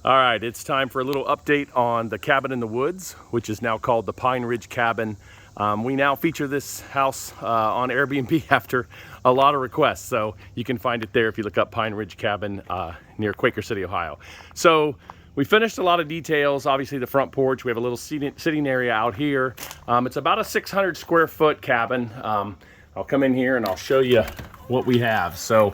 All right, it's time for a little update on the cabin in the woods, which is now called the Pine Ridge Cabin. We now feature this house on Airbnb after a lot of requests, so you can find it there if you look up Pine Ridge Cabin near Quaker City, Ohio. So we finished a lot of details. Obviously the front porch, we have a little sitting area out here. It's about a 600 square foot cabin. I'll come in here and I'll show you what we have. So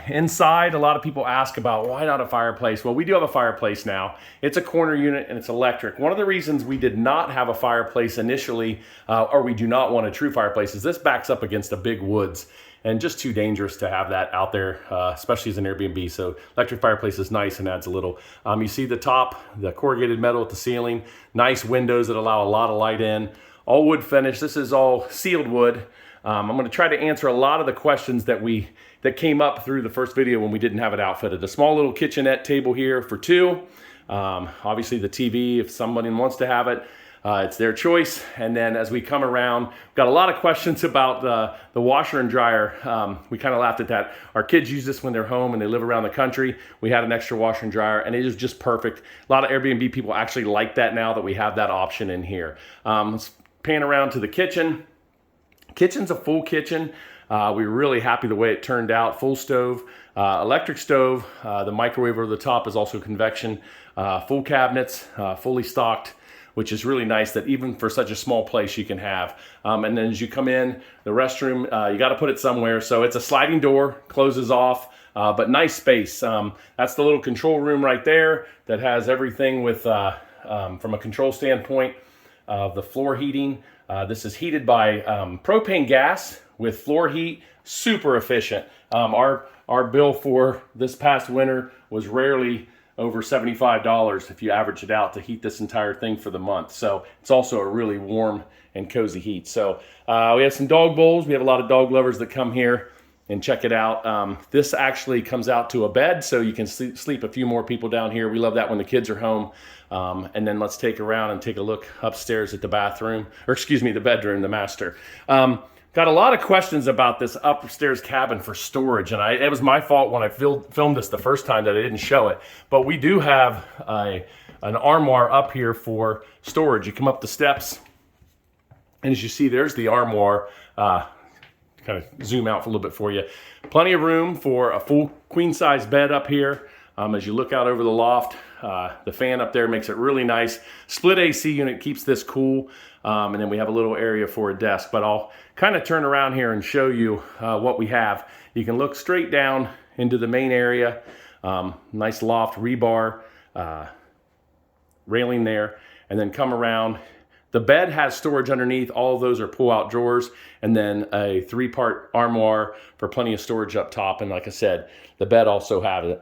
inside, a lot of people ask about why not a fireplace. Well, we do have a fireplace now. It's a corner unit and it's electric. One of the reasons we did not have a fireplace initially, or we do not want a true fireplace, is this backs up against the big woods and just too dangerous to have that out there, especially as an Airbnb. So electric fireplace is nice and adds a little. You see the top, the corrugated metal at the ceiling, nice windows that allow a lot of light in, all wood finish. This is all sealed wood. I'm going to try to answer a lot of the questions that came up through the first video when we didn't have it outfitted. A small little kitchenette table here for two. Obviously the TV, if somebody wants to have it, it's their choice. And then as we come around, we've got a lot of questions about the washer and dryer. We kind of laughed at that. Our kids use this when they're home and they live around the country. We had an extra washer and dryer and it is just perfect. A lot of Airbnb people actually like that now that we have that option in here. Let's pan around to the kitchen. Kitchen's a full kitchen. We were really happy the way it turned out. Full stove, electric stove. The microwave over the top is also convection. Full cabinets, fully stocked, which is really nice that even for such a small place you can have. And then as you come in, the restroom, you got to put it somewhere. So it's a sliding door, closes off, but nice space. That's the little control room right there that has everything with, from a control standpoint, the floor heating. This is heated by propane gas with floor heat, super efficient. Our bill for this past winter was rarely over $75 if you average it out to heat this entire thing for the month. So it's also a really warm and cozy heat. So we have some dog bowls. We have a lot of dog lovers that come here and check it out. This actually comes out to a bed, so you can sleep a few more people down here. We love that when the kids are home. And then let's take around and take a look upstairs at the bathroom, or excuse me, the bedroom, the master. Got a lot of questions about this upstairs cabin for storage, and it was my fault when I filmed this the first time that I didn't show it. But we do have an armoire up here for storage. You come up the steps, and as you see, there's the armoire. Kind of zoom out for a little bit for you. Plenty of room for a full queen size bed up here. As you look out over the loft, the fan up there makes it really nice. Split AC unit keeps this cool. And then we have a little area for a desk, but I'll kind of turn around here and show you what we have. You can look straight down into the main area. Nice loft rebar, railing there, and then come around. The bed has storage underneath. All of those are pull-out drawers, and then a 3-part armoire for plenty of storage up top. And like I said, the bed also has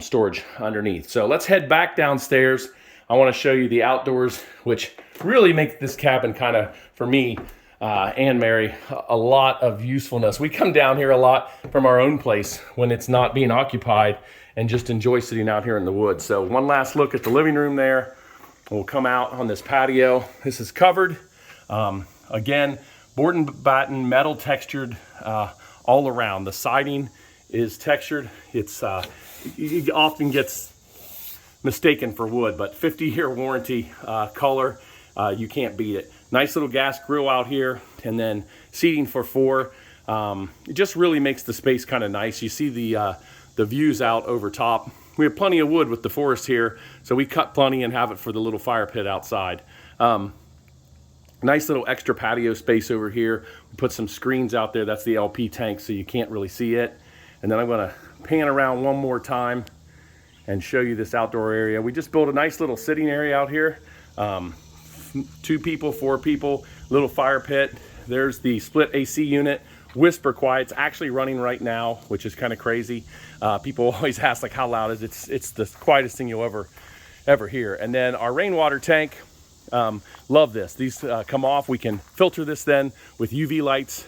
storage underneath. So let's head back downstairs. I want to show you the outdoors, which really make this cabin kind of, for me and Mary, a lot of usefulness. We come down here a lot from our own place when it's not being occupied and just enjoy sitting out here in the woods. So one last look at the living room there. We'll come out on this patio. This is covered. Again, board and batten, metal textured all around. The siding is textured. It often gets mistaken for wood, but 50-year warranty color, you can't beat it. Nice little gas grill out here, and then seating for 4. It just really makes the space kind of nice. You see the views out over top. We have plenty of wood with the forest here, so we cut plenty and have it for the little fire pit outside. Nice little extra patio space over here. We put some screens out there. That's the LP tank, so you can't really see it. And then I'm going to pan around one more time and show you this outdoor area. We just built a nice little sitting area out here. 2 people, 4 people, little fire pit. There's the split AC unit. Whisper quiet. It's actually running right now, which is kind of crazy. People always ask like how loud is it? It's the quietest thing you'll ever hear. And then our rainwater tank. Love this. These come off. We can filter this then with UV lights.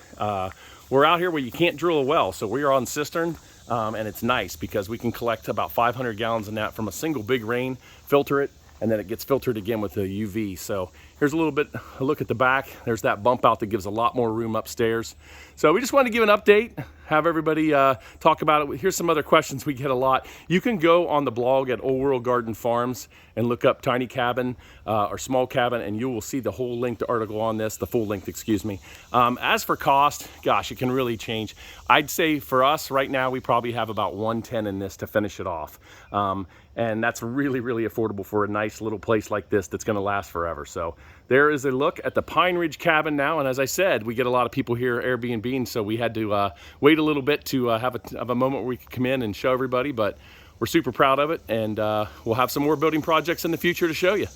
We're out here where you can't drill a well, so we are on cistern, and it's nice because we can collect about 500 gallons of that from a single big rain, filter it, and then it gets filtered again with the UV. So Here's a little bit a look at the back. There's that bump out that gives a lot more room upstairs. So we just wanted to give an update, have everybody talk about it. Here's some other questions we get a lot. You can go on the blog at Old World Garden Farms and look up tiny cabin or small cabin, and you will see the whole length article on this, the full length, excuse me. As for cost, gosh, it can really change. I'd say for us right now, we probably have about 110 in this to finish it off. And that's really, really affordable for a nice little place like this that's gonna last forever. So there is a look at the Pine Ridge Cabin now. And as I said, we get a lot of people here Airbnb, so we had to wait a little bit to have a moment where we could come in and show everybody, but we're super proud of it, and we'll have some more building projects in the future to show you.